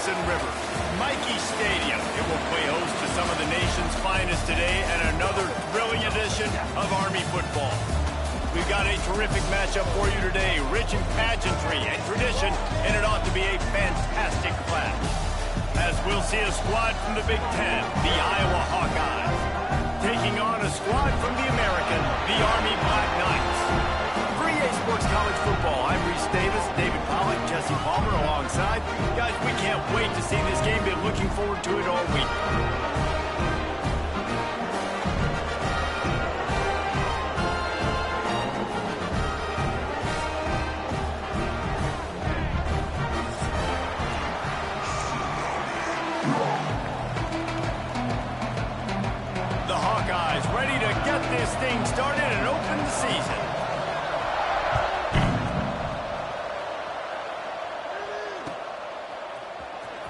Hudson River, Michie Stadium. It will play host to some of the nation's finest today and another thrilling edition of Army football. We've got a terrific matchup for you today, rich in pageantry and tradition, and it ought to be a fantastic clash. As we'll see a squad from the Big Ten, the Iowa Hawkeyes, taking on a squad from the American, the Army Black Knights. For EA Sports College Football, I'm Reese Davis, David Pollack, Jesse Palmer alongside. Guys, we can't wait to see this game. Been looking forward to it all week. The Hawkeyes ready to get this thing started and open the season.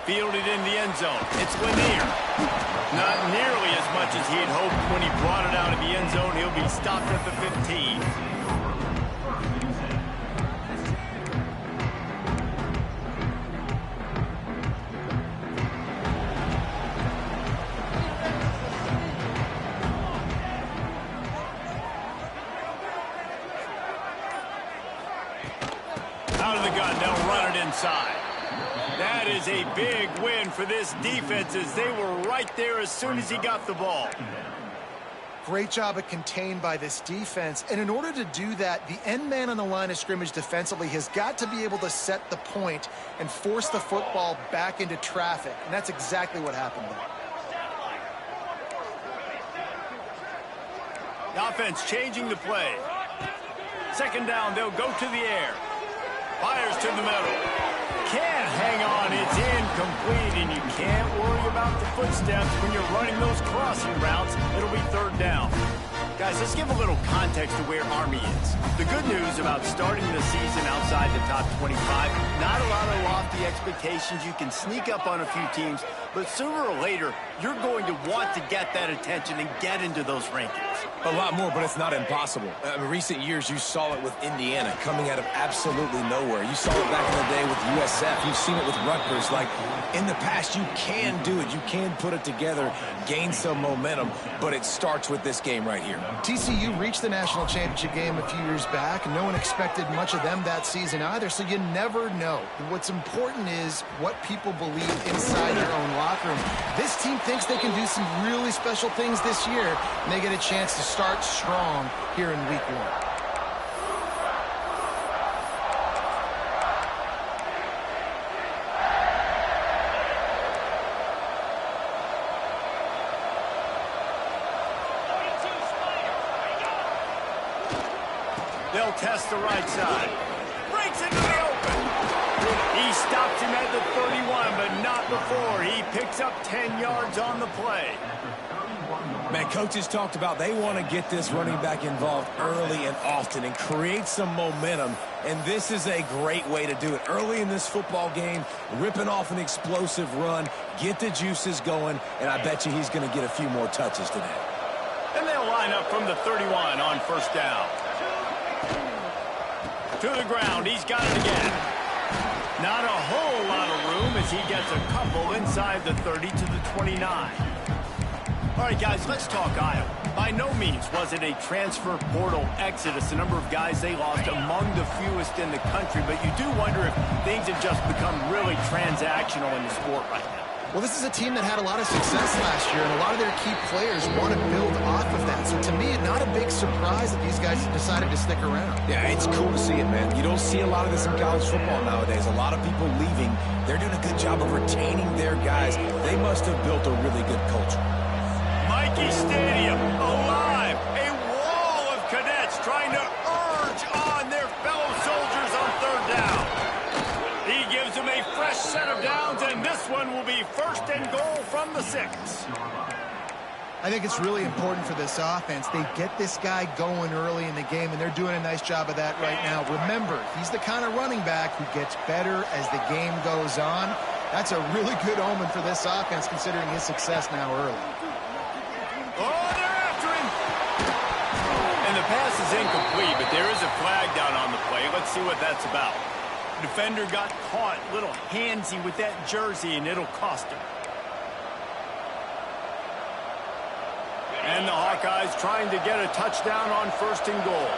Fielded in the end zone. It's Lanier. Not nearly as much as he had hoped when he brought it out of the end zone. He'll be stopped at the 15. Out of the gun, they'll run it inside. That is a big win for this defense as they were right there as soon as he got the ball. Great job of contained by this defense. And in order to do that, the end man on the line of scrimmage defensively has got to be able to set the point and force the football back into traffic. And that's exactly what happened there. The offense changing the play. Second down, they'll go to the air. Fires to the middle. Can't hang on, it's incomplete, and you can't worry about the footsteps when you're running those crossing routes. It'll be third down. Guys, let's give a little context to where Army is. The good news about starting the season outside the top 25, not a lot of lofty expectations. You can sneak up on a few teams, but sooner or later, you're going to want to get that attention and get into those rankings. A lot more, but it's not impossible. In recent years, you saw it with Indiana coming out of absolutely nowhere. You saw it back in the day with USF. You've seen it with Rutgers. Like, in the past, you can do it. You can put it together, gain some momentum, but it starts with this game right here. TCU reached the national championship game a few years back, and no one expected much of them that season either, so you never know. What's important is what people believe inside their own locker room. This team thinks they can do some really special things this year, and they get a chance to start strong here in week 1. They'll test the right side. Breaks into the open. He stops him at the 31, but not before. He picks up 10 yards on the play. Man, coaches talked about they want to get this running back involved early and often and create some momentum, and this is a great way to do it. Early in this football game, ripping off an explosive run, get the juices going, and I bet you he's going to get a few more touches today. And they'll line up from the 31 on first down. To the ground, he's got it again. Not a whole lot of room as he gets a couple inside the 30 to the 29. All right, guys, let's talk Iowa. By no means was it a transfer portal exodus. The number of guys they lost among the fewest in the country, but you do wonder if things have just become really transactional in the sport right now. Well, this is a team that had a lot of success last year, and a lot of their key players want to build off of that. So to me, not a big surprise that these guys decided to stick around. Yeah, it's cool to see it, man. You don't see a lot of this in college football nowadays. A lot of people leaving. They're doing a good job of retaining their guys. They must have built a really good culture. Michie Stadium, alive. A wall of cadets trying to urge on their fellow soldiers on third down. He gives them a fresh set of downs, and this one will be first and goal from the 6. I think it's really important for this offense. They get this guy going early in the game, and they're doing a nice job of that right now. Remember, he's the kind of running back who gets better as the game goes on. That's a really good omen for this offense, considering his success now early. Oh, they're after him. And the pass is incomplete, but there is a flag down on the play. Let's see what that's about. Defender got caught a little handsy with that jersey, and it'll cost him. And the Hawkeyes trying to get a touchdown on 1st and goal.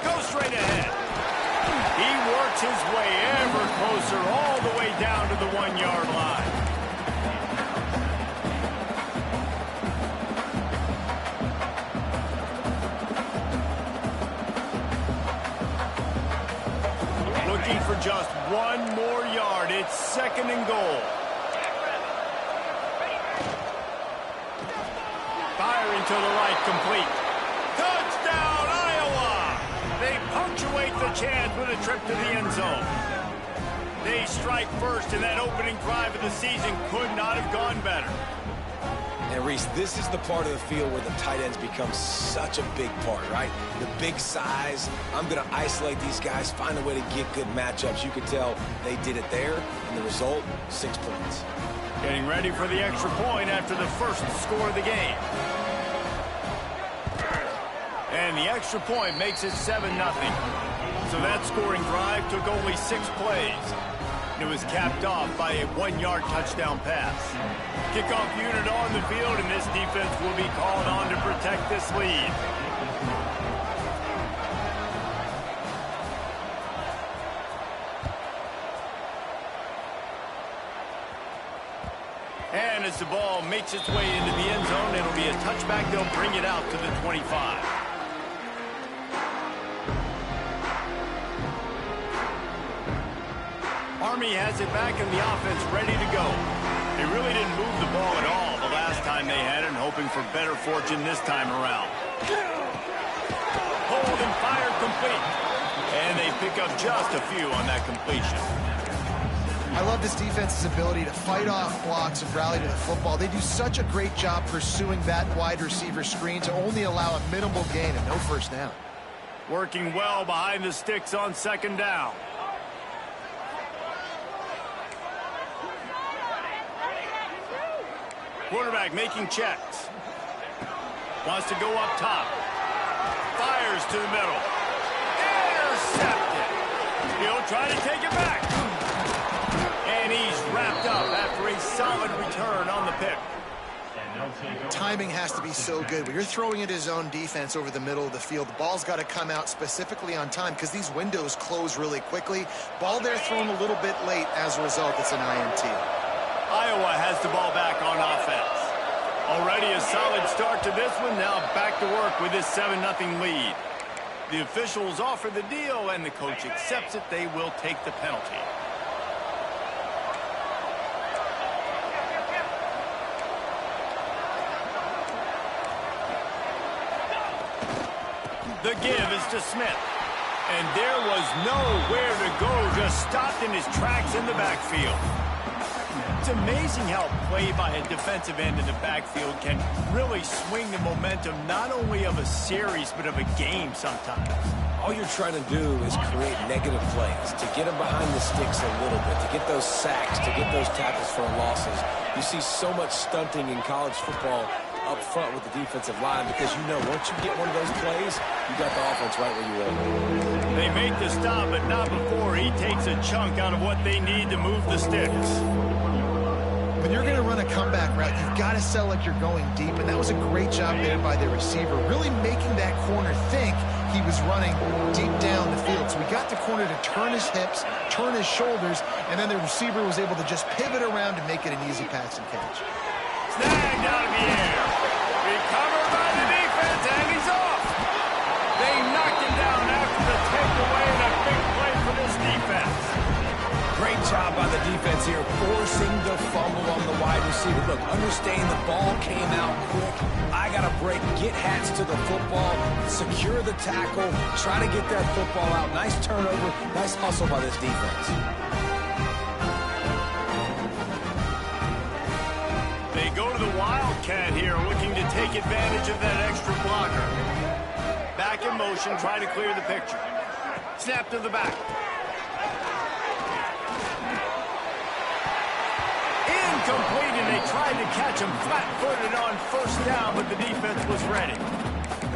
Go straight ahead. He works his way ever closer all the way down to the 1-yard line. Looking for just 1 more yard. It's 2nd and goal. Firing to the right, complete. Touchdown, Iowa! They punctuate the chance with a trip to the end zone. They strike first, and that opening drive of the season could not have gone better. And Reese, this is the part of the field where the tight ends become such a big part, right? The big size. I'm going to isolate these guys, find a way to get good matchups. You could tell they did it there, and the result, 6 points. Getting ready for the extra point after the first score of the game. And the extra point makes it 7-0. So that scoring drive took only 6 plays. It was capped off by a 1-yard touchdown pass. Kickoff unit on the field, and this defense will be called on to protect this lead. And as the ball makes its way into the end zone, it'll be a touchback. They'll bring it out to the 25. Army has it back in the offense, ready to go. They really didn't move the ball at all the last time they had it, and hoping for better fortune this time around. Hold and fire complete. And they pick up just a few on that completion. I love this defense's ability to fight off blocks and rally to the football. They do such a great job pursuing that wide receiver screen to only allow a minimal gain and no first down. Working well behind the sticks on 2nd down. Quarterback making checks. Wants to go up top. Fires to the middle. Intercepted. He'll try to take it back. And he's wrapped up after a solid return on the pick. Timing has to be so good. When you're throwing at his own defense over the middle of the field, the ball's got to come out specifically on time because these windows close really quickly. Ball there thrown a little bit late. As a result, it's an INT. Iowa has the ball back on offense. Already a solid start to this one. Now back to work with this 7-0 lead. The officials offer the deal, and the coach accepts it. They will take the penalty. The give is to Smith. And there was nowhere to go. Just stopped in his tracks in the backfield. It's amazing how play by a defensive end in the backfield can really swing the momentum not only of a series but of a game sometimes. All you're trying to do is create negative plays, to get them behind the sticks a little bit, to get those sacks, to get those tackles for losses. You see so much stunting in college football up front with the defensive line because you know once you get one of those plays, you got the offense right where you want. They make the stop, but not before he takes a chunk out of what they need to move the sticks. When you're going to run a comeback route, you've got to sell like you're going deep, and that was a great job there by the receiver, really making that corner think he was running deep down the field. So we got the corner to turn his hips, turn his shoulders, and then the receiver was able to just pivot around and make it an easy pass and catch. Snagged out of the air. Recovered by the defense, and he's off. They knocked him down after the takeaway, and a big play for this defense. Great job by the defense here, forcing the fumble on the wide receiver. Look, understand the ball came out quick. I got to break, get hats to the football, secure the tackle, try to get that football out. Nice turnover, nice hustle by this defense. They go to the Wildcat here, looking to take advantage of that extra blocker. Back in motion, try to clear the picture. Snap to the back. Incomplete, and they tried to catch him flat-footed on 1st down, but the defense was ready.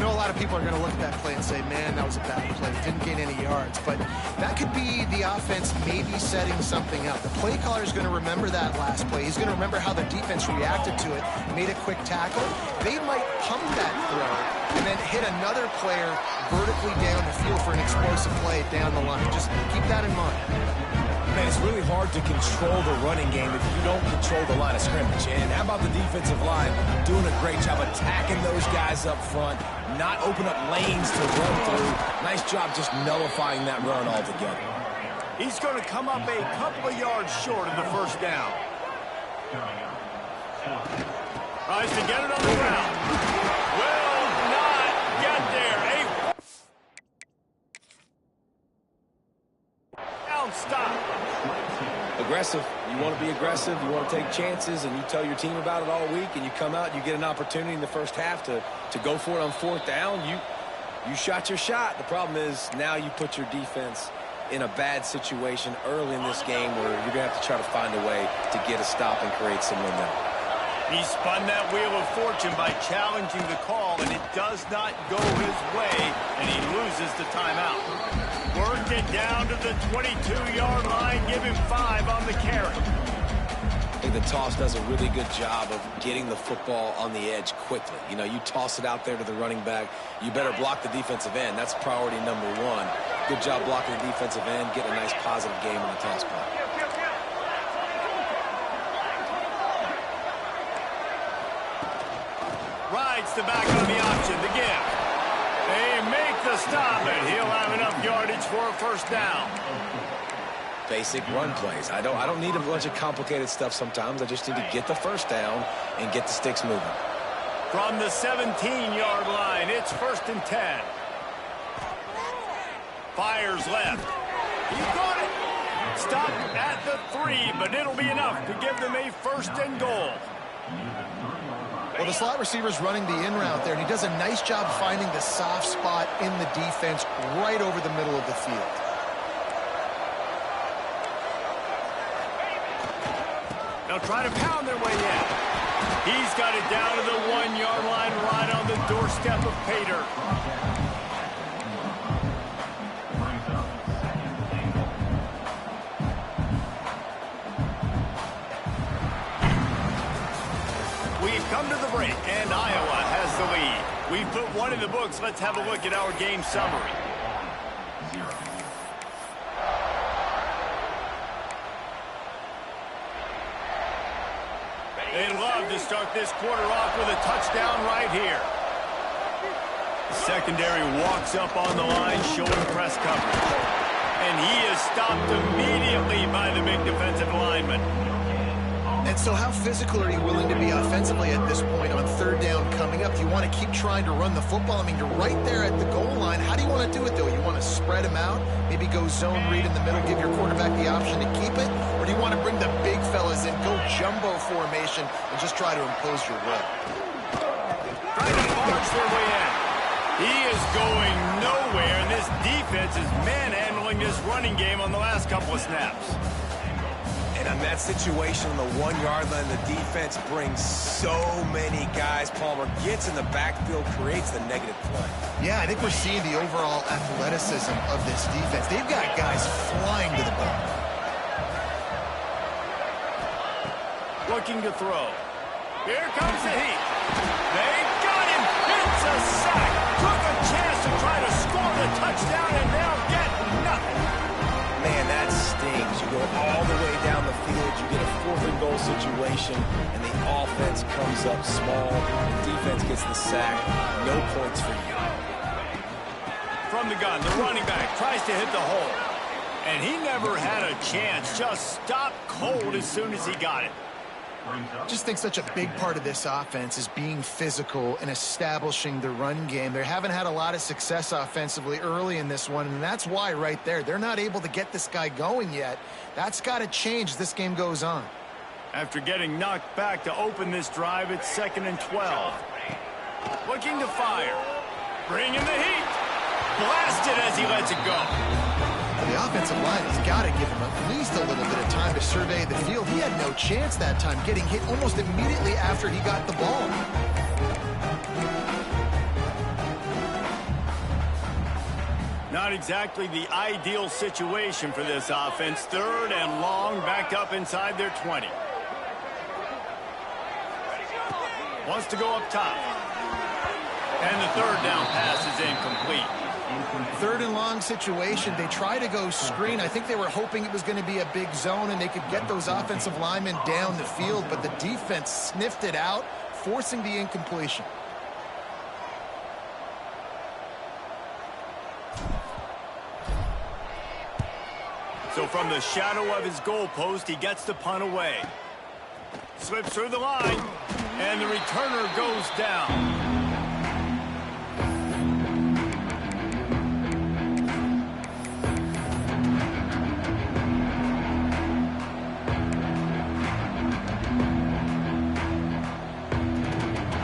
I know a lot of people are going to look at that play and say, man, that was a bad play. Didn't gain any yards. But that could be the offense maybe setting something up. The play caller is going to remember that last play. He's going to remember how the defense reacted to it, made a quick tackle. They might pump that throw and then hit another player vertically down the field for an explosive play down the line. Just keep that in mind. Man, it's really hard to control the running game if you don't control the line of scrimmage. And how about the defensive line doing a great job attacking those guys up front, not open up lanes to run through. Nice job just nullifying that run altogether. He's going to come up a couple of yards short of the first down. Tries to get it on the ground. Will not get there. Down stop. Aggressive. You want to be aggressive. You want to take chances, and you tell your team about it all week, and you come out, you get an opportunity in the first half to go for it on fourth down. You shot your shot. The problem is now you put your defense in a bad situation early in this game where you're going to have to try to find a way to get a stop and create some momentum. He spun that wheel of fortune by challenging the call, and it does not go his way, and he loses the timeout. Work it down to the 22-yard line. Give him 5 on the carry. I think the toss does a really good job of getting the football on the edge quickly. You know, you toss it out there to the running back. You better block the defensive end. That's priority number 1. Good job blocking the defensive end, getting a nice positive game on the toss ball. Rides the back on the option, the give. They make the stop, and he'll have enough yardage for a first down. Basic run plays. I don't need a bunch of complicated stuff sometimes. I just need to get the first down and get the sticks moving. From the 17-yard line, it's 1st and 10. Fires left. He got it. Stop at the 3, but it'll be enough to give them a 1st and goal. Well, the slot receiver's running the in route there, and he does a nice job finding the soft spot in the defense right over the middle of the field. They'll try to pound their way in. He's got it down to the 1-yard line, right on the doorstep of Pater. We've come to the break, and Iowa has the lead. We put 1 in the books. Let's have a look at our game summary. They love to start this quarter off with a touchdown right here. The secondary walks up on the line, showing press coverage. And he is stopped immediately by the big defensive lineman. And so how physical are you willing to be offensively at this point on 3rd down coming up? Do you want to keep trying to run the football? I mean, you're right there at the goal line. How do you want to do it, though? You want to spread them out, maybe go zone read in the middle, give your quarterback the option to keep it? Or do you want to bring the big fellas in, go jumbo formation, and just try to impose your will? Trying to barge their way in. He is going nowhere, and this defense is manhandling this running game on the last couple of snaps. And on that situation on the 1-yard line, the defense brings so many guys. Palmer gets in the backfield, creates the negative play. Yeah, I think we're seeing the overall athleticism of this defense. They've got guys flying to the ball. Looking to throw. Here comes the heat. They got him. It's a sack. Took a chance to try to score the touchdown, and they'll get nothing. Man, that stings. You go all the way down the field, you get a 4th and goal situation, and the offense comes up small. The defense gets the sack. No points for you. From the gun, the running back tries to hit the hole. And he never had a chance. Just stopped cold as soon as he got it. I just think such a big part of this offense is being physical and establishing the run game. They haven't had a lot of success offensively early in this one, and that's why right there, they're not able to get this guy going yet. That's got to change as this game goes on. After getting knocked back to open this drive, it's 2nd and 12. Looking to fire. Bring in the heat. Blasted as he lets it go. The offensive line has got to give him at least a little bit of time to survey the field. He had no chance that time, getting hit almost immediately after he got the ball. Not exactly the ideal situation for this offense. 3rd and long, backed up inside their 20. Wants to go up top. And the 3rd down pass is incomplete. 3rd and long situation. They try to go screen. I think they were hoping it was going to be a big zone and they could get those offensive linemen down the field, but the defense sniffed it out, forcing the incompletion. So from the shadow of his goalpost, he gets the punt away. Slips through the line, and the returner goes down.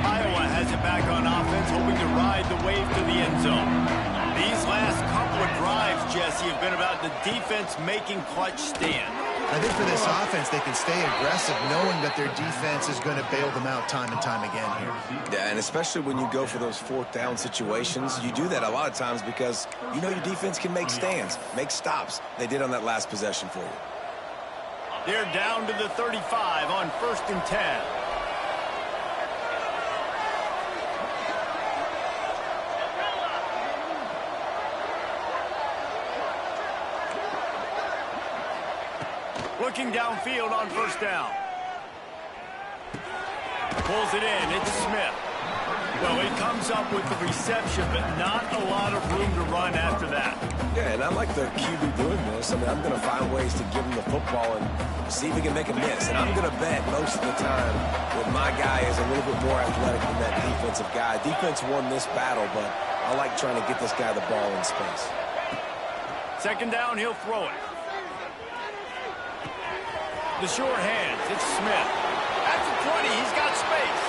Iowa has it back on offense, hoping to ride the wave to the end zone. These last couple of drives, Jesse, have been about the defense making clutch stand. I think for this offense, they can stay aggressive knowing that their defense is going to bail them out time and time again here. Yeah, and especially when you go for those 4th down situations, you do that a lot of times because you know your defense can make stands, make stops. They did on that last possession for you. They're down to the 35 on 1st and 10. Looking downfield on 1st down. Pulls it in. It's Smith. Well, he comes up with the reception, but not a lot of room to run after that. Yeah, and I like the QB doing this. I mean, I'm going to find ways to give him the football and see if he can make a miss. And I'm going to bet most of the time that my guy is a little bit more athletic than that defensive guy. Defense won this battle, but I like trying to get this guy the ball in space. 2nd down, he'll throw it. The short hands, it's Smith. At the 20, he's got space.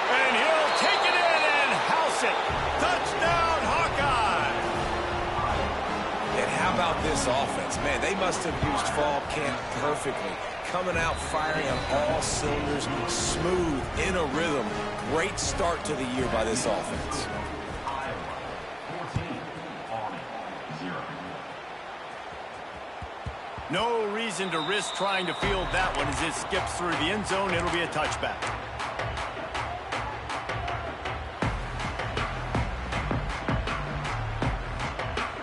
And he'll take it in and house it. Touchdown, Hawkeye! And how about this offense? Man, they must have used fall camp perfectly. Coming out firing on all cylinders, smooth, in a rhythm. Great start to the year by this offense. No reason to risk trying to field that one as it skips through the end zone. It'll be a touchback.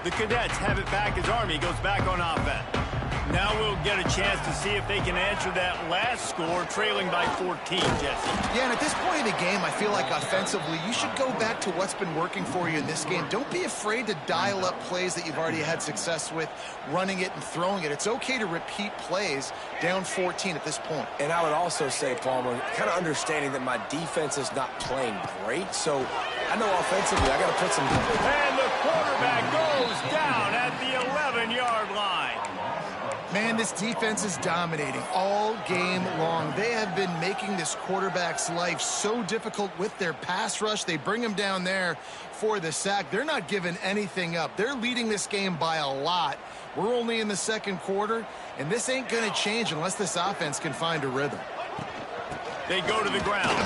The Cadets have it back as Army goes back on offense. Now we'll get a chance to see if they can answer that last score, trailing by 14, Jesse. Yeah, and at this point in the game, I feel like offensively, you should go back to what's been working for you in this game. Don't be afraid to dial up plays that you've already had success with, running it and throwing it. It's okay to repeat plays down 14 at this point. And I would also say, Palmer, kind of understanding that my defense is not playing great, so I know offensively I got to put some... And the quarterback goes down at the 11-yard line. Man, this defense is dominating all game long. They have been making this quarterback's life so difficult with their pass rush. They bring him down there for the sack. They're not giving anything up. They're leading this game by a lot. We're only in the 2nd quarter, and this ain't going to change unless this offense can find a rhythm. They go to the ground.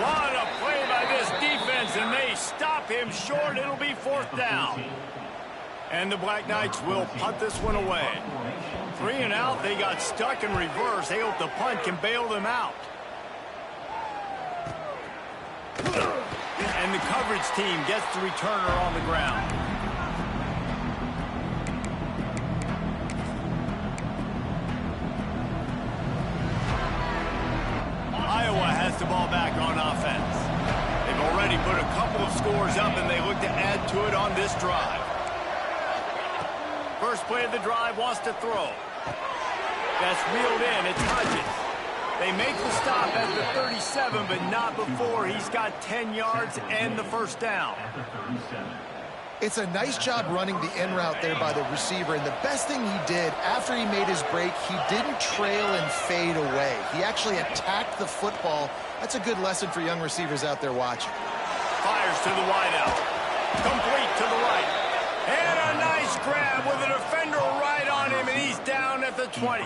What a play by this defense, and they stop him short. It'll be 4th down. And the Black Knights will punt this one away. 3 and out. They got stuck in reverse. They hope the punt can bail them out. And the coverage team gets the returner on the ground. Iowa has the ball back on offense. They've already put a couple of scores up, and they look to add to it on this drive. First play of the drive, wants to throw. That's reeled in. It's Hodges. They make the stop at the 37, but not before he's got 10 yards and the 1st down. It's a nice job running the in route there by the receiver, and the best thing he did after he made his break, he didn't trail and fade away. He actually attacked the football. That's a good lesson for young receivers out there watching. Fires to the wideout. Complete to the right. And a nice grab with a defender right on him, and he's down at the 20.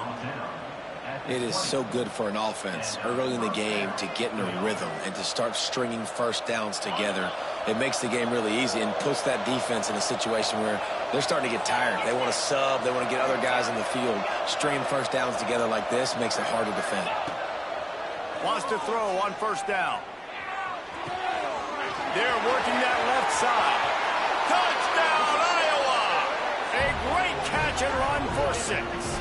It is so good for an offense early in the game to get in a rhythm and to start stringing first downs together. It makes the game really easy and puts that defense in a situation where they're starting to get tired. They want to sub. They want to get other guys in the field. Stringing first downs together like this makes it hard to defend. Wants to throw on first down. They're working that left side. Touchdown, Iowa! A great catch and run for 6.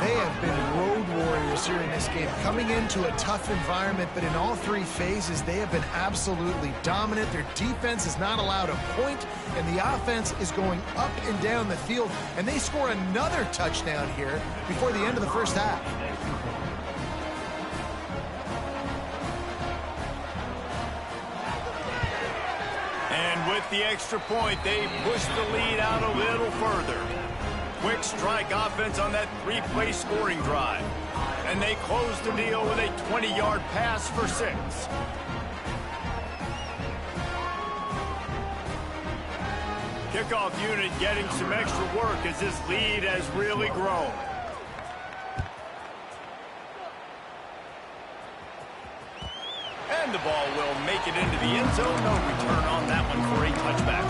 They have been road warriors here in this game, coming into a tough environment, but in all 3 phases, they have been absolutely dominant. Their defense is not allowed a point, and the offense is going up and down the field, and they score another touchdown here before the end of the first half. And with the extra point, they push the lead out a little further. Quick strike offense on that 3-play scoring drive. And they close the deal with a 20-yard pass for 6. Kickoff unit getting some extra work as this lead has really grown. And the ball will make it into the end zone. No return on that one for a touchback.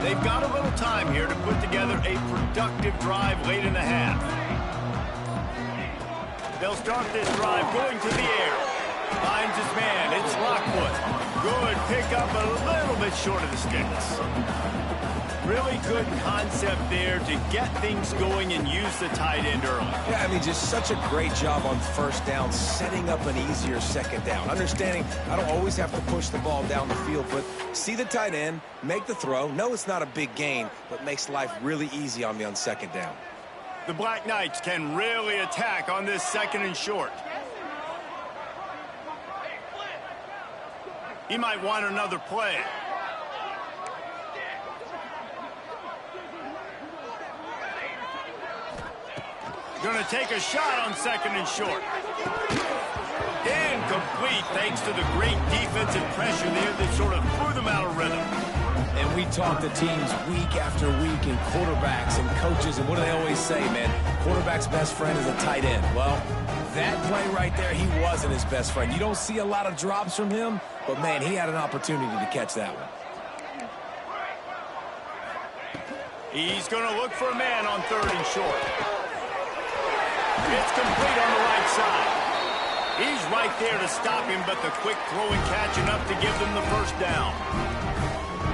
They've got a little time here to put together a productive drive late in the half. They'll start this drive going to the air. Finds his man. It's Lockwood. Good pickup, a little bit short of the sticks. Really good concept there to get things going and use the tight end early. Yeah, I mean, just such a great job on first down, setting up an easier second down. Understanding I don't always have to push the ball down the field, but see the tight end, make the throw. No, it's not a big gain, but makes life really easy on me on second down. The Black Knights can really attack on this second and short. He might want another play. Going to take a shot on second and short. Incomplete thanks to the great defensive pressure there that sort of threw them out of rhythm. And we talk to teams week after week and quarterbacks and coaches, and what do they always say, man? Quarterback's best friend is a tight end. Well, that play right there, he wasn't his best friend. You don't see a lot of drops from him, but, man, he had an opportunity to catch that one. He's going to look for a man on third and short. It's complete on the right side. He's right there to stop him, but the quick throw and catch enough to give them the first down.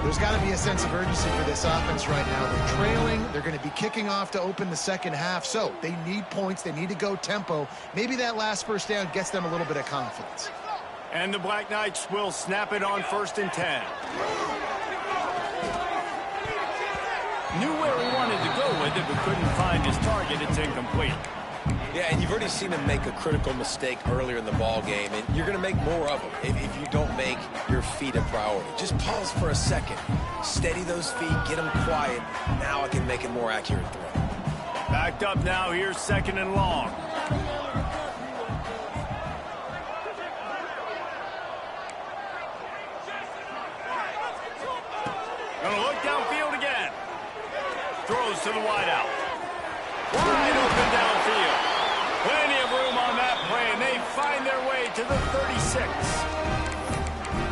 There's got to be a sense of urgency for this offense right now. They're trailing. They're going to be kicking off to open the second half, so they need points. They need to go tempo. Maybe that last first down gets them a little bit of confidence. And the Black Knights will snap it on 1st and 10. Knew where he wanted to go with it, but couldn't find his target. It's incomplete. Yeah, and you've already seen him make a critical mistake earlier in the ball game, and you're going to make more of them if you don't make your feet a priority. Just pause for a second. Steady those feet, get them quiet. Now I can make a more accurate throw. Backed up now. Here's second and long. Going to look downfield again. Throws to the wideout. Wide open downfield. Plenty of room on that play, and they find their way to the 36.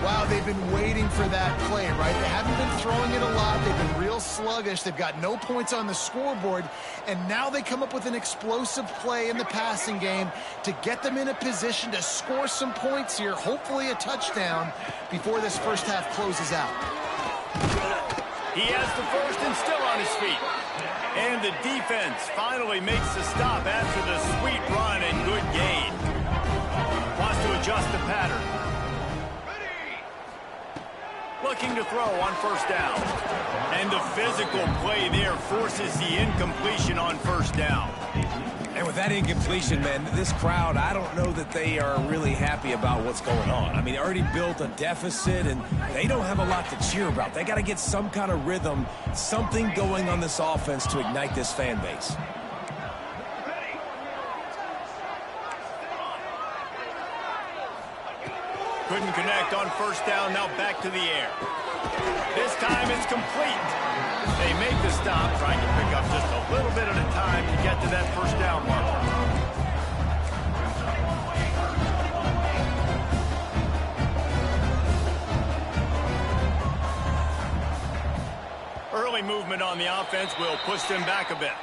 Wow, they've been waiting for that play, right? They haven't been throwing it a lot. They've been real sluggish. They've got no points on the scoreboard, and now they come up with an explosive play in the passing game to get them in a position to score some points here, hopefully a touchdown, before this first half closes out. He has the first and still on his feet. And the defense finally makes the stop after the sweet run and good gain. Wants to adjust the pattern. Looking to throw on first down. And the physical play there forces the incompletion on first down. And with that incompletion, man, this crowd, I don't know that they are really happy about what's going on. I mean, they already built a deficit, and they don't have a lot to cheer about. They got to get some kind of rhythm, something going on this offense to ignite this fan base. Couldn't connect on first down, now back to the air. This time it's complete. They make the stop, trying to pick up just a little bit at a time to get to that first down marker. Early movement on the offense will push them back a bit.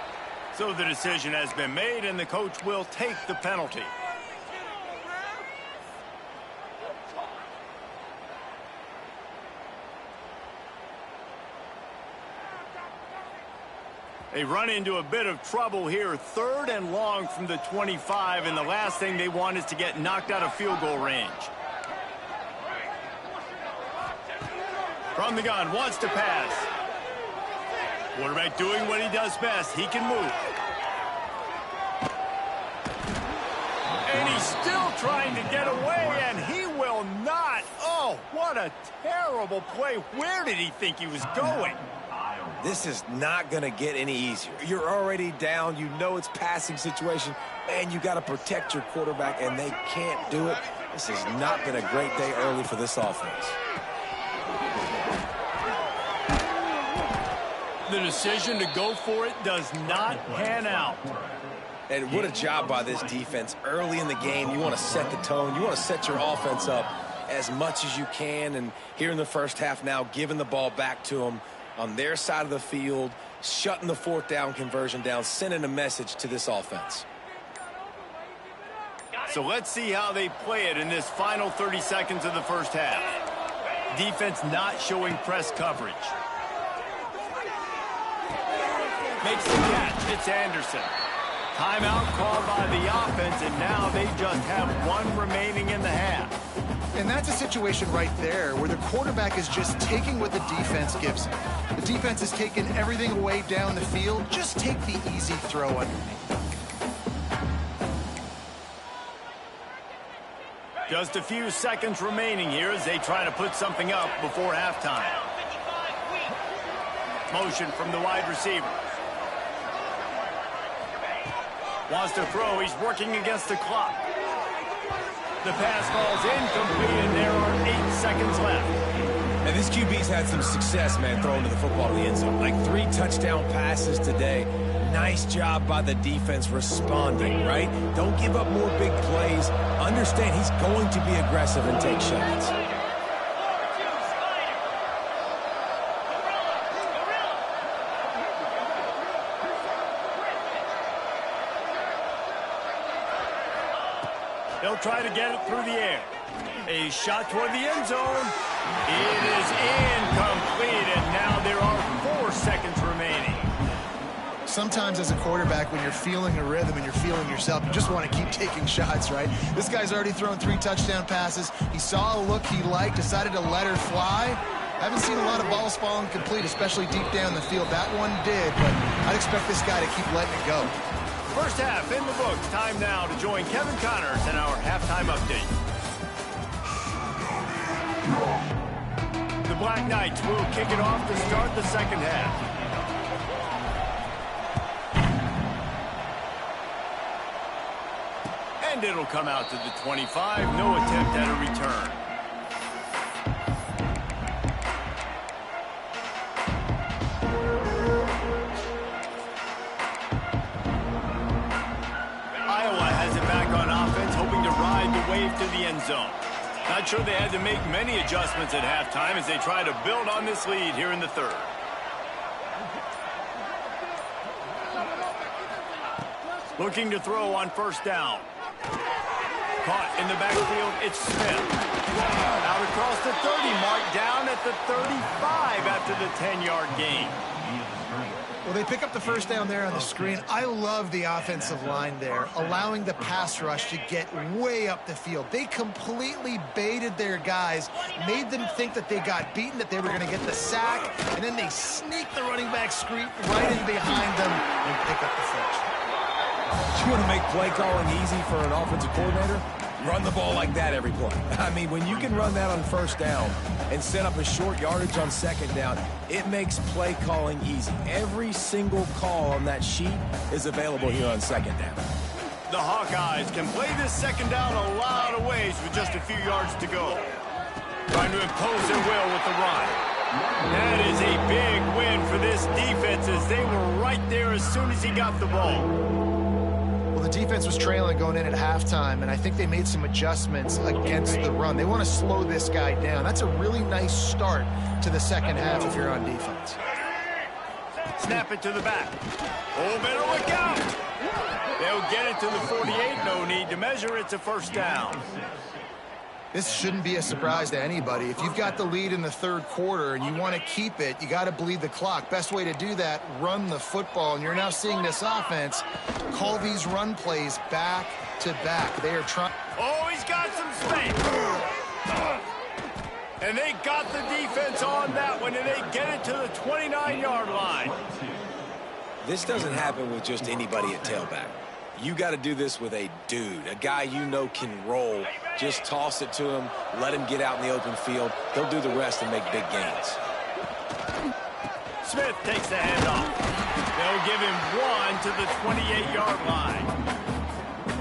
So the decision has been made, and the coach will take the penalty. They run into a bit of trouble here. 3rd and long from the 25, and the last thing they want is to get knocked out of field goal range. From the gun, wants to pass. Quarterback doing what he does best. He can move. And he's still trying to get away, and he will not. Oh, what a terrible play. Where did he think he was going? This is not going to get any easier. You're already down. You know it's passing situation, and you got to protect your quarterback, and they can't do it. This has not been a great day early for this offense. The decision to go for it does not pan out. And what a job by this defense. Early in the game, you want to set the tone. You want to set your offense up as much as you can. And here in the first half now, giving the ball back to them on their side of the field, shutting the 4th down conversion down, sending a message to this offense. So let's see how they play it in this final 30 seconds of the first half. Defense not showing press coverage. Makes the catch. It's Anderson. Timeout called by the offense, and now they just have 1 remaining in the half. And that's a situation right there where the quarterback is just taking what the defense gives him. The defense has taken everything away down the field. Just take the easy throw underneath. Just a few seconds remaining here as they try to put something up before halftime. Motion from the wide receiver. Wants to throw. He's working against the clock. The pass falls incomplete, and there are 8 seconds left. And this QB's had some success, man, throwing to the football in the end zone. Like 3 touchdown passes today. Nice job by the defense responding, right? Don't give up more big plays. Understand he's going to be aggressive and take shots. They'll try to get it through the air. A shot toward the end zone. It is incomplete, and now there are 4 seconds remaining. Sometimes as a quarterback, when you're feeling a rhythm and you're feeling yourself, you just want to keep taking shots, right? This guy's already thrown 3 touchdown passes. He saw a look he liked, decided to let her fly. Haven't seen a lot of balls falling complete, especially deep down the field. That one did, but I'd expect this guy to keep letting it go. First half in the books. Time now to join Kevin Connors in our halftime update. The Black Knights will kick it off to start the second half. And it'll come out to the 25. No attempt at a return. To the end zone. Not sure they had to make many adjustments at halftime as they try to build on this lead here in the 3rd. Looking to throw on first down. Caught in the backfield, it's Smith. Out across the 30 mark, down at the 35 after the 10-yard gain. Well, they pick up the first down there on the screen. I love the offensive line there, allowing the pass rush to get way up the field. They completely baited their guys, made them think that they got beaten, that they were going to get the sack, and then they sneak the running back screen right in behind them and pick up the first. You want to make play calling easy for an offensive coordinator? Run the ball like that every play. I mean, when you can run that on first down and set up a short yardage on second down, it makes play calling easy. Every single call on that sheet is available here on second down. The Hawkeyes can play this second down a lot of ways with just a few yards to go. Trying to impose their will with the run. That is a big win for this defense as they were right there as soon as he got the ball. Well, the defense was trailing going in at halftime, and I think they made some adjustments against the run. They want to slow this guy down. That's a really nice start to the second half if you're on defense. Snap it to the back. Oh, better look out. They'll get it to the 48. No need to measure. It's a first down. This shouldn't be a surprise to anybody. If you've got the lead in the third quarter and you want to keep it, you got to bleed the clock. Best way to do that, run the football. And you're now seeing this offense call these run plays back to back. They are trying. Oh, he's got some space. And they got the defense on that one, and they get it to the 29-yard line. This doesn't happen with just anybody at tailback. You got to do this with a dude, a guy you know can roll. Just toss it to him, let him get out in the open field. He'll do the rest and make big gains. Smith takes the handoff. They'll give him one to the 28-yard line.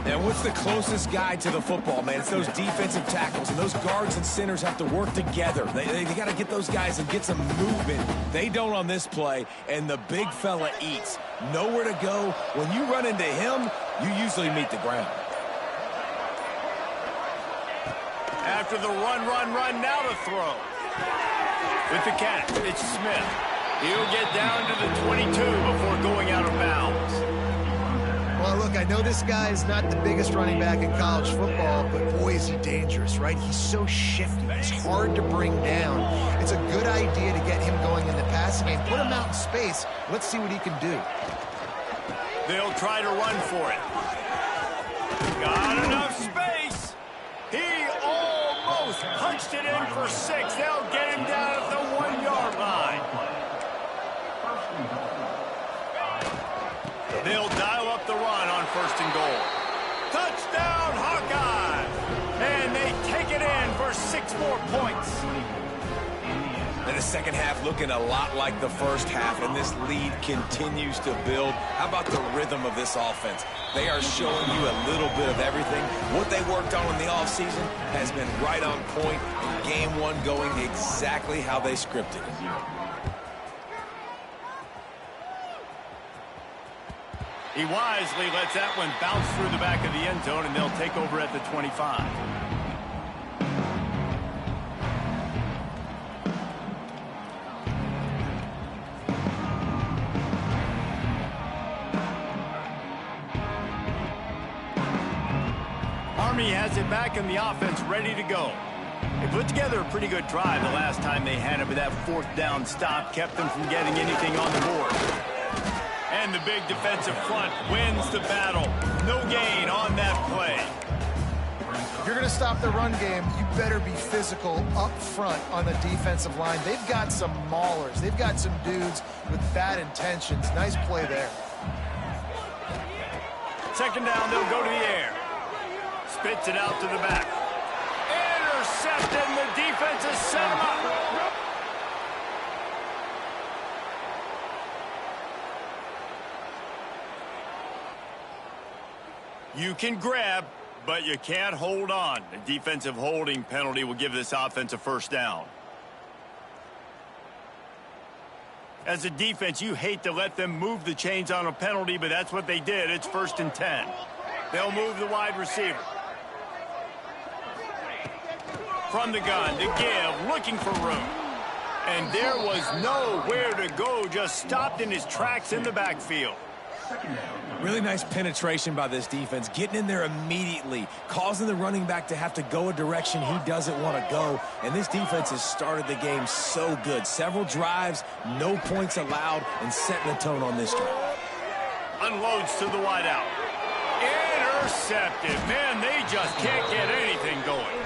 And what's the closest guy to the football, man? It's those defensive tackles, and those guards and centers have to work together. They got to get those guys and get some movement. They don't on this play, and the big fella eats. Nowhere to go. When you run into him, you usually meet the ground. After the run, now to throw. With the catch, it's Smith. He'll get down to the 22 before going out of bounds. Well, look, I know this guy is not the biggest running back in college football, but boy, is he dangerous, right? He's so shifty. He's hard to bring down. It's a good idea to get him going in the passing game. Put him out in space. Let's see what he can do. They'll try to run for it. Got enough space. He almost punched it in for 6. They'll get him down at the 1-yard line. They'll dial up the run on 1st and goal. Touchdown, Hawkeyes! And they take it in for 6 more points. And the second half looking a lot like the first half, and this lead continues to build. How about the rhythm of this offense? They are showing you a little bit of everything. What they worked on in the offseason has been right on point. Game 1 going exactly how they scripted it. He wisely lets that one bounce through the back of the end zone, and they'll take over at the 25. Army has it back in the offense, ready to go. They put together a pretty good drive the last time they had it, but that 4th down stop kept them from getting anything on the board. And the big defensive front wins the battle. No gain on that play. If you're going to stop the run game, you better be physical up front on the defensive line. They've got some maulers. They've got some dudes with bad intentions. Nice play there. 2nd down, they'll go to the air. Spits it out to the back. Intercepted, and the defense has set him up. You can grab, but you can't hold on. The defensive holding penalty will give this offense a 1st down. As a defense, you hate to let them move the chains on a penalty, but that's what they did. It's 1st and 10. They'll move the wide receiver. From the gun to give, looking for room. And there was nowhere to go, just stopped in his tracks in the backfield. Really nice penetration by this defense, getting in there immediately, causing the running back to have to go a direction he doesn't want to go. And this defense has started the game so good. Several drives, no points allowed, and setting the tone on this drive. Unloads to the wideout. Intercepted. Man, they just can't get anything going.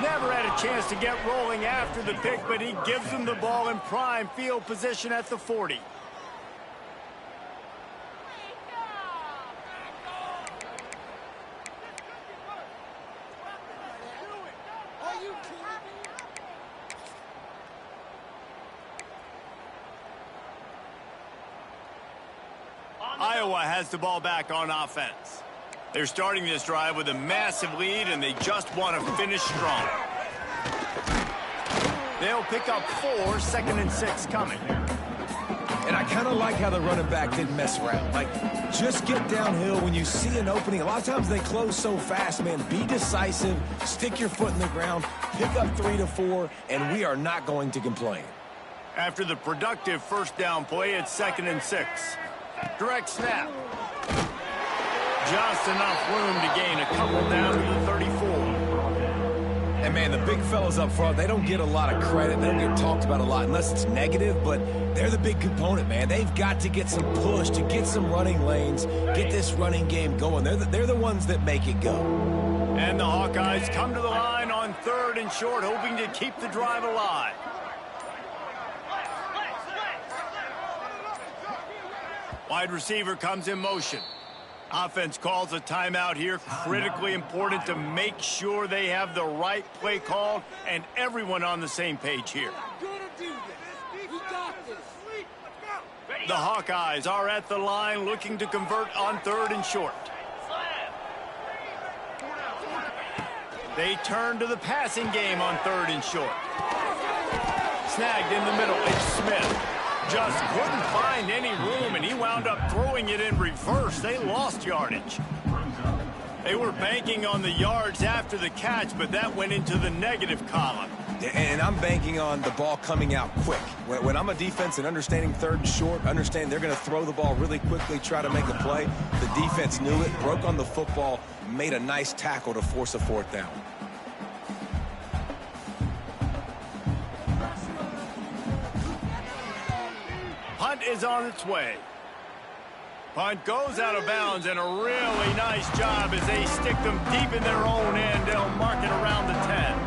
Never had a chance to get rolling after the pick, but he gives them the ball in prime field position at the 40. Iowa has the ball back on offense. They're starting this drive with a massive lead, and they just want to finish strong. They'll pick up 4, 2nd and 6 coming. And I kind of like how the running back didn't mess around. Like, just get downhill when you see an opening. A lot of times they close so fast, man. Be decisive, stick your foot in the ground, pick up 3 to 4, and we are not going to complain. After the productive first down play, it's 2nd and 6. Direct snap. Just enough room to gain a couple down to the 34. And, man, the big fellas up front, they don't get a lot of credit. They don't get talked about a lot unless it's negative, but they're the big component, man. They've got to get some push, to get some running lanes, get this running game going. They're the ones that make it go. And the Hawkeyes come to the line on 3rd and short, hoping to keep the drive alive. Wide receiver comes in motion. Offense calls a timeout here. Critically important to make sure they have the right play called and everyone on the same page here. The Hawkeyes are at the line looking to convert on 3rd and short. They turn to the passing game on 3rd and short. Snagged in the middle. It's Smith. Just couldn't find any room, and he wound up throwing it in reverse. They lost yardage. They were banking on the yards after the catch, but that went into the negative column. And I'm banking on the ball coming out quick. When I'm a defense and understanding 3rd and short, understanding they're going to throw the ball really quickly, try to make a play, the defense knew it, broke on the football, made a nice tackle to force a 4th down. Punt is on its way. Punt goes out of bounds, and a really nice job as they stick them deep in their own end. They'll mark it around the 10.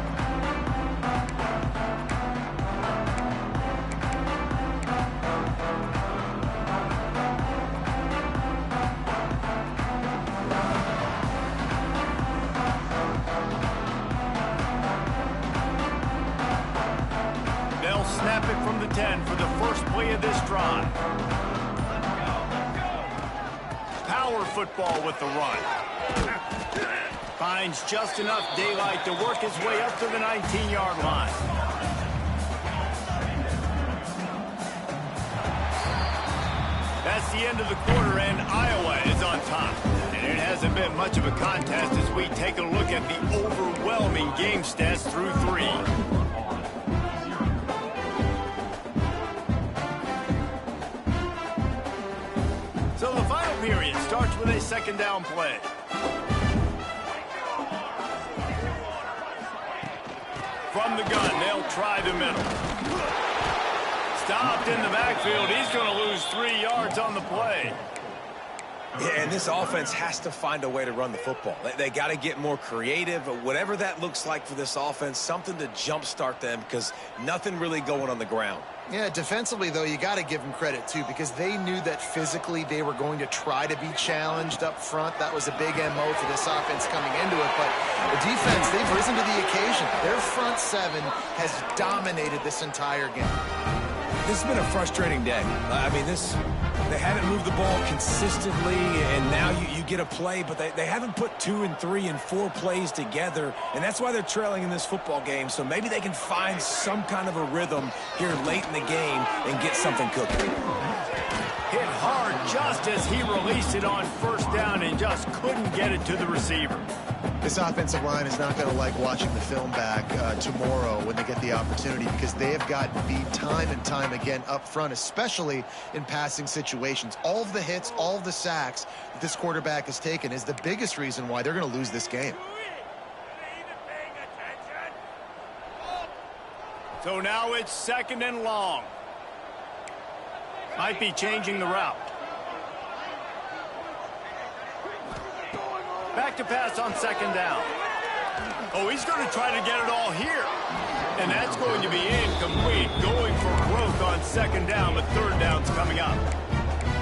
They'll snap it from the 10 for the first play of this drive. Power football with the run. Finds just enough daylight to work his way up to the 19-yard line. That's the end of the quarter, and Iowa is on top. And it hasn't been much of a contest as we take a look at the overwhelming game stats through 3. So the final period starts with a 2nd down play. From the gun, they'll try the middle. Stopped in the backfield. He's going to lose 3 yards on the play. Yeah, and this offense has to find a way to run the football. They got to get more creative, whatever that looks like for this offense, something to jumpstart them because nothing really going on the ground. Yeah, defensively, though, you got to give them credit, too, because they knew that physically they were going to try to be challenged up front. That was a big MO for this offense coming into it. But the defense, they've risen to the occasion. Their front 7 has dominated this entire game. This has been a frustrating day. I mean, they haven't moved the ball consistently, and now you get a play, but they haven't put 2 and 3 and 4 plays together, and that's why they're trailing in this football game. So maybe they can find some kind of a rhythm here late in the game and get something cooking. Hit hard just as he released it on 1st down and just couldn't get it to the receiver. This offensive line is not going to like watching the film back tomorrow when they get the opportunity because they have gotten beat time and time again up front, especially in passing situations. All of the hits, all of the sacks that this quarterback has taken is the biggest reason why they're going to lose this game. So now it's 2nd and long. Might be changing the route. Back to pass on 2nd down. Oh, he's going to try to get it all here. And that's going to be incomplete. Going for growth on 2nd down, but 3rd down's coming up.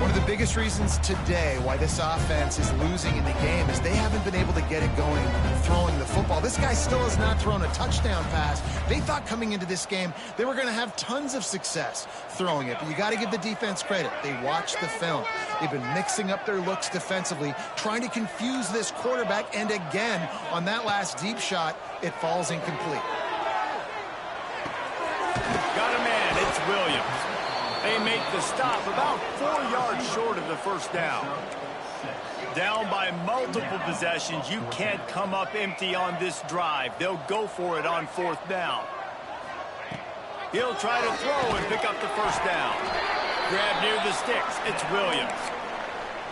One of the biggest reasons today why this offense is losing in the game is they haven't been able to get it going throwing the football. football. This guy still has not thrown a touchdown pass. They thought coming into this game they were going to have tons of success throwing it, but you got to give the defense credit. They watched the film. They've been mixing up their looks defensively, trying to confuse this quarterback, and again, on that last deep shot, it falls incomplete. Got a man, it's Williams. They make the stop about 4 yards short of the first down. Down by multiple possessions, you can't come up empty on this drive. They'll go for it on 4th down. He'll try to throw and pick up the first down. Grab near the sticks, it's Williams.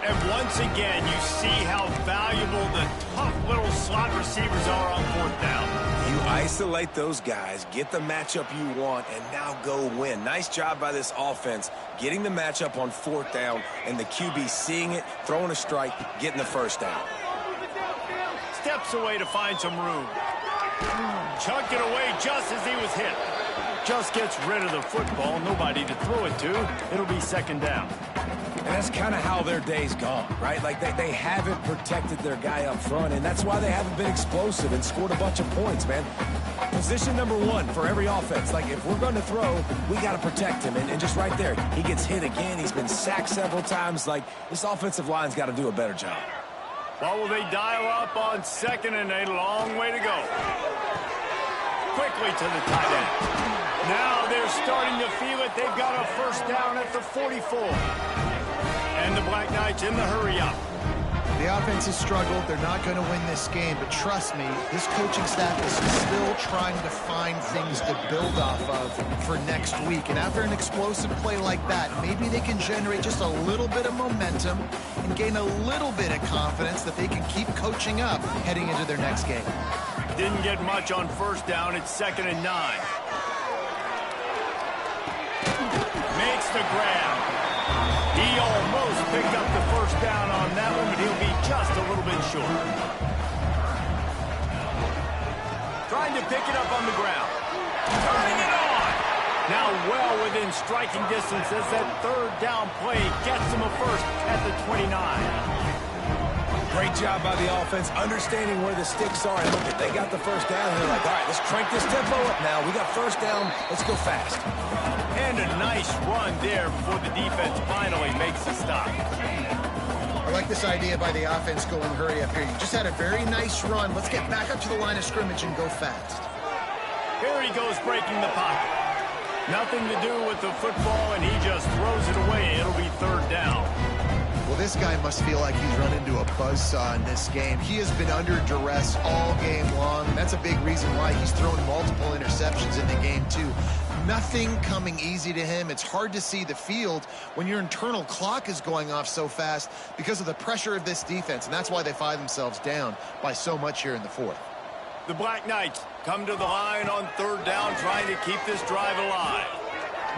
And once again, you see how valuable the tough little slot receivers are on 4th down. You isolate those guys, get the matchup you want, and now go win. Nice job by this offense, getting the matchup on 4th down, and the QB seeing it, throwing a strike, getting the first down. Steps away to find some room. Chuck it away just as he was hit. Just gets rid of the football, nobody to throw it to. It'll be 2nd down. And that's kind of how their day's gone, right? Like they haven't protected their guy up front, and that's why they haven't been explosive and scored a bunch of points, man. Position number 1 for every offense. Like, if we're going to throw, we got to protect him. And just right there, he gets hit again. He's been sacked several times. Like, this offensive line's got to do a better job. Well, will they dial up on 2nd and a long way to go? Quickly to the tight end. Now they're starting to feel it. They've got a first down at the 44. And the Black Knights in the hurry-up. The offense has struggled. They're not going to win this game, but trust me, this coaching staff is still trying to find things to build off of for next week. And after an explosive play like that, maybe they can generate just a little bit of momentum and gain a little bit of confidence that they can keep coaching up heading into their next game. Didn't get much on 1st down. It's 2nd and 9. Makes the grab. He almost picked up the first down on that one, but he'll be just a little bit short. Trying to pick it up on the ground. Turning it on. Now well within striking distance as that 3rd down play gets him a first at the 29. Great job by the offense, understanding where the sticks are. And look, they got the first down. They're like, all right, let's crank this tempo up now. We got first down. Let's go fast. And a nice run there before the defense finally makes a stop. I like this idea by the offense going hurry up here. You just had a very nice run. Let's get back up to the line of scrimmage and go fast. Here he goes breaking the pocket. Nothing to do with the football, and he just throws it away. It'll be 3rd down. Well, this guy must feel like he's run into a buzzsaw in this game. He has been under duress all game long, and that's a big reason why he's thrown multiple interceptions in the game, too. Nothing coming easy to him. It's hard to see the field when your internal clock is going off so fast because of the pressure of this defense, and that's why they find themselves down by so much here in the 4th. The Black Knights come to the line on 3rd down, trying to keep this drive alive.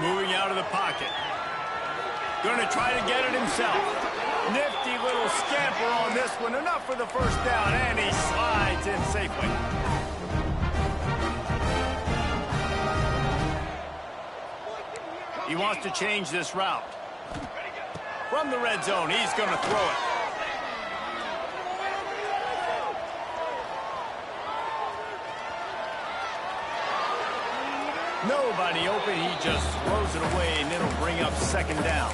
Moving out of the pocket. Going to try to get it himself. Nifty little scamper on this one. Enough for the first down, and he slides in safely. He wants to change this route. From the red zone, he's going to throw it. Nobody open. He just throws it away, and it'll bring up 2nd down.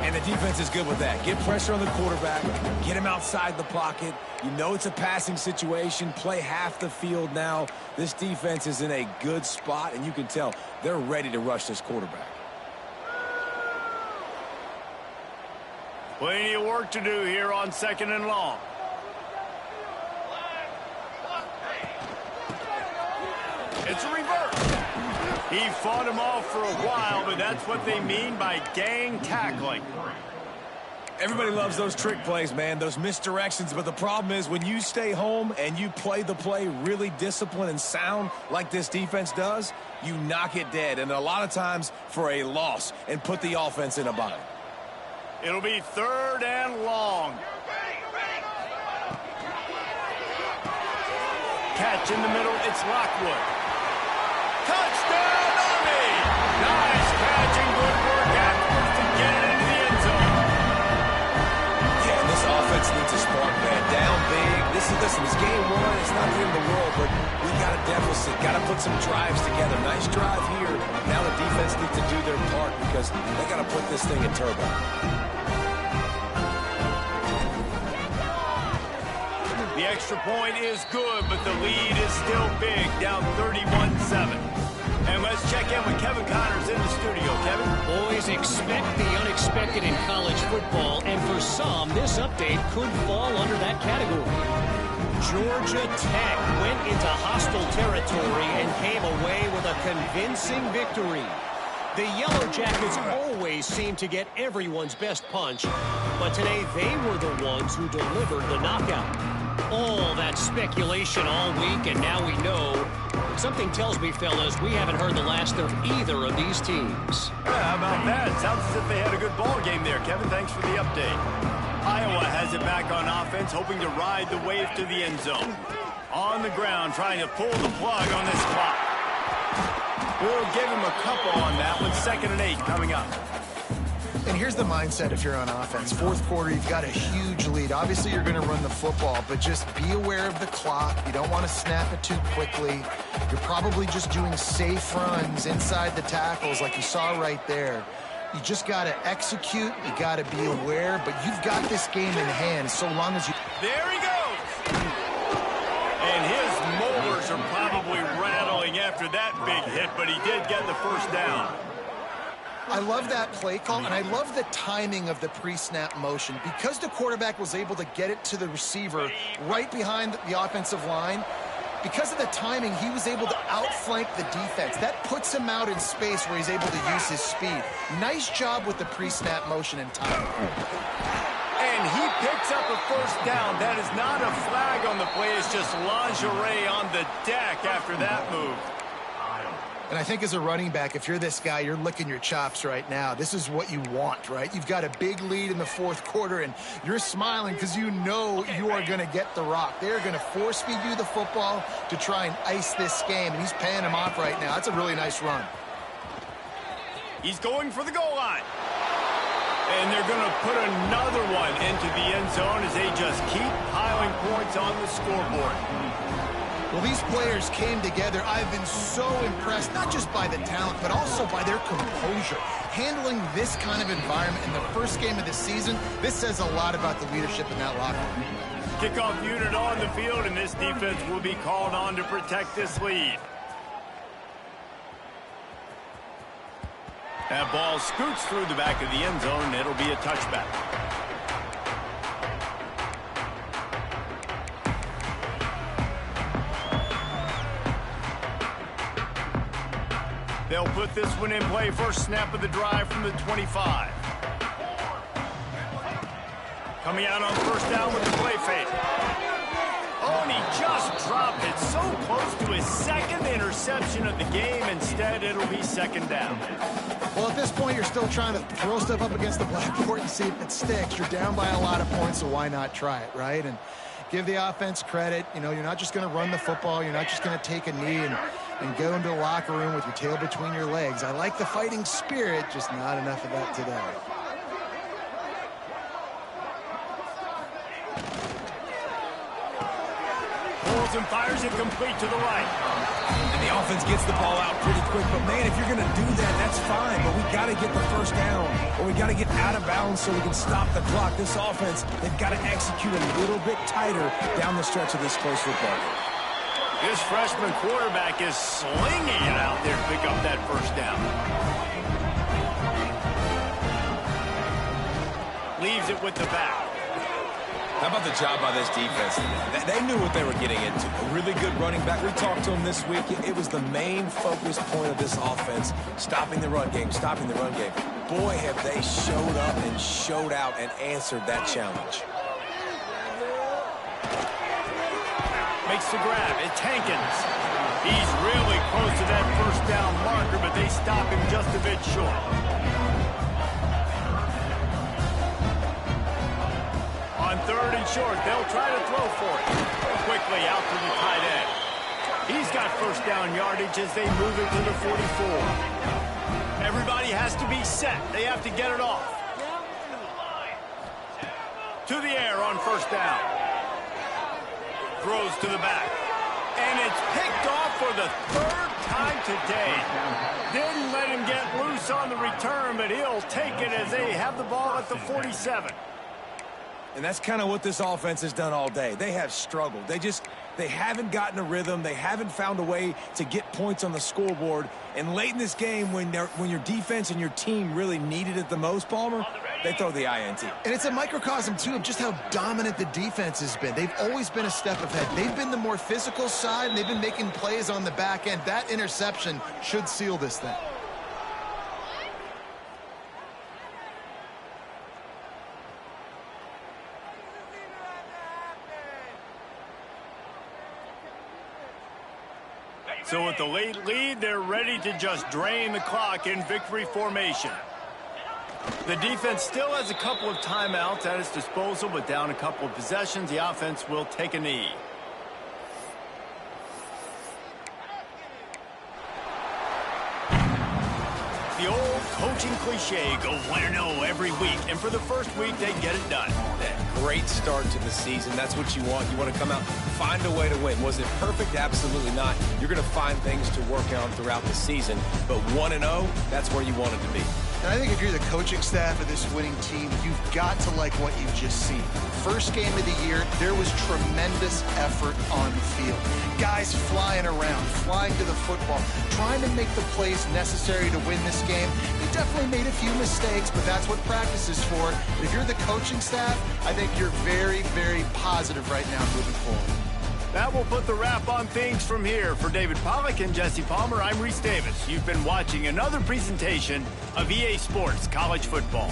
And the defense is good with that. Get pressure on the quarterback. Get him outside the pocket. You know it's a passing situation. Play half the field now. This defense is in a good spot, and you can tell they're ready to rush this quarterback. Plenty of work to do here on 2nd and long. It's a reverse. He fought him off for a while, but that's what they mean by gang tackling. Everybody loves those trick plays, man, those misdirections. But the problem is when you stay home and you play the play really disciplined and sound like this defense does, you knock it dead. And a lot of times for a loss and put the offense in a bind. It'll be 3rd and long. Catch in the middle. It's Lockwood. Touchdown, Army! Nice catch and good work afterwards to get it into the end zone. Yeah, and this offense needs a spark, man. Down big. Listen, it's game 1. It's not the end of the world. it. Got to put some drives together. Nice drive here. Now the defense needs to do their part because they got to put this thing in turbo. The extra point is good, but the lead is still big, down 31-7. And let's check in with Kevin Connors in the studio. Kevin? Boys, expect the unexpected in college football, and for some, this update could fall under that category. Georgia Tech went into hostile territory and came away with a convincing victory. The Yellow Jackets always seem to get everyone's best punch, but today they were the ones who delivered the knockout. All that speculation all week, and now we know. Something tells me, fellas, we haven't heard the last of either of these teams. How about that? Sounds as if they had a good ball game there. Kevin, thanks for the update. Iowa has it back on offense, hoping to ride the wave to the end zone. On the ground, trying to pull the plug on this clock. We'll give him a couple on that one. 2nd and 8 coming up. And here's the mindset if you're on offense. Fourth quarter, you've got a huge lead. Obviously, you're going to run the football, but just be aware of the clock. You don't want to snap it too quickly. You're probably just doing safe runs inside the tackles like you saw right there. You just got to execute. You got to be aware, but you've got this game in hand so long as you... There he goes! And his molars are probably rattling after that big hit, but he did get the first down. I love that play call, and I love the timing of the pre-snap motion. Because the quarterback was able to get it to the receiver right behind the offensive line, because of the timing, he was able to outflank the defense. That puts him out in space where he's able to use his speed. Nice job with the pre-snap motion and timing. And he picks up a first down. That is not a flag on the play. It's just lingerie on the deck after that move. And I think as a running back, if you're this guy, you're licking your chops right now. This is what you want, right? You've got a big lead in the fourth quarter, and you're smiling because you know you are going to get the rock. They're going to force-feed you the football to try and ice this game, and he's paying him off right now. That's a really nice run. He's going for the goal line. And they're going to put another one into the end zone as they just keep piling points on the scoreboard. Well, these players came together. I've been so impressed, not just by the talent, but also by their composure. Handling this kind of environment in the first game of the season, this says a lot about the leadership in that locker room. Kickoff unit on the field, and this defense will be called on to protect this lead. That ball scoots through the back of the end zone, and it'll be a touchback. They'll put this one in play. First snap of the drive from the 25. Coming out on first down with the play fake. Oh, and he just dropped it so close to his second interception of the game. Instead, it'll be 2nd down. Well, at this point, you're still trying to throw stuff up against the blackboard and see if it sticks. You're down by a lot of points, so why not try it, right? And give the offense credit. You know, you're not just going to run the football. You're not just going to take a knee and go into the locker room with your tail between your legs. I like the fighting spirit, just not enough of that today. Pulls and fires it complete to the right. And the offense gets the ball out pretty quick. But, man, if you're going to do that, that's fine. But we got to get the first down, or we got to get out of bounds so we can stop the clock. This offense, they've got to execute a little bit tighter down the stretch of this close football game. This freshman quarterback is slinging it out there to pick up that first down. Leaves it with the back. How about the job by this defense? They knew what they were getting into. A really good running back. We talked to him this week. It was the main focus point of this offense, stopping the run game, stopping the run game. Boy, have they showed up and showed out and answered that challenge. Makes the grab. It's Hankins. He's really close to that first down marker, but they stop him just a bit short. On 3rd and short, they'll try to throw for it. Quickly out to the tight end. He's got first down yardage as they move it to the 44. Everybody has to be set. They have to get it off. To the air on first down. Throws to the back. And it's picked off for for the third time today. Didn't let him get loose on the return, but he'll take it as they have the ball at the 47. And that's kind of what this offense has done all day. They have struggled. They haven't gotten a rhythm. They haven't found a way to get points on the scoreboard. And late in this game, when your defense and your team really needed it the most, Palmer, they throw the INT. And it's a microcosm, too, of just how dominant the defense has been. They've always been a step ahead. They've been the more physical side, and they've been making plays on the back end. That interception should seal this thing. So with the late lead, they're ready to just drain the clock in victory formation. The defense still has a couple of timeouts at its disposal, but down a couple of possessions, the offense will take a knee. The old coaching cliche, go win or no every week. And for the first week, they get it done. Great start to the season. That's what you want. You want to come out, find a way to win. Was it perfect? Absolutely not. You're going to find things to work on throughout the season. But 1-0, that's where you want it to be. And I think if you're the coaching staff of this winning team, you've got to like what you've just seen. First game of the year, there was tremendous effort on the field. Guys flying around, flying to the football, trying to make the plays necessary to win this game. They definitely made a few mistakes, but that's what practice is for. But if you're the coaching staff, I think you're very, very positive right now moving forward. That will put the wrap on things from here. For David Pollack and Jesse Palmer, I'm Reese Davis. You've been watching another presentation of EA Sports College Football.